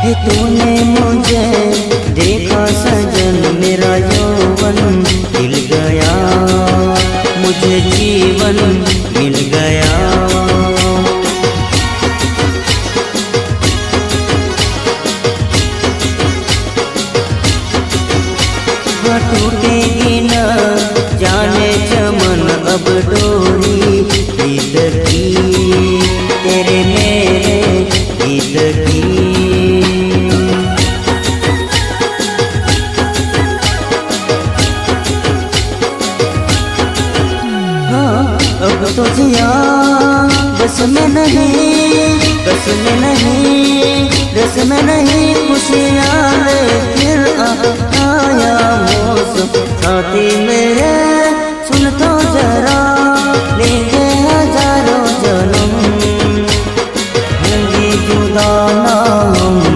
कि तूने मुझे देखा सजन, मेरा यौवन खिल गया, मुझे जीवन मिल गया। वह टूटेगी न जाने चमन अब डोरी गीत की, तेरे मेरे गीत की। अब तो जिया बस में नहीं, बस में नहीं, रस में नहीं, खुशियाँ ले फिर आया मौसम। साथी मेरे सुन तो जरा, लेंगे हजारों जन्म, होंगी जुदा ना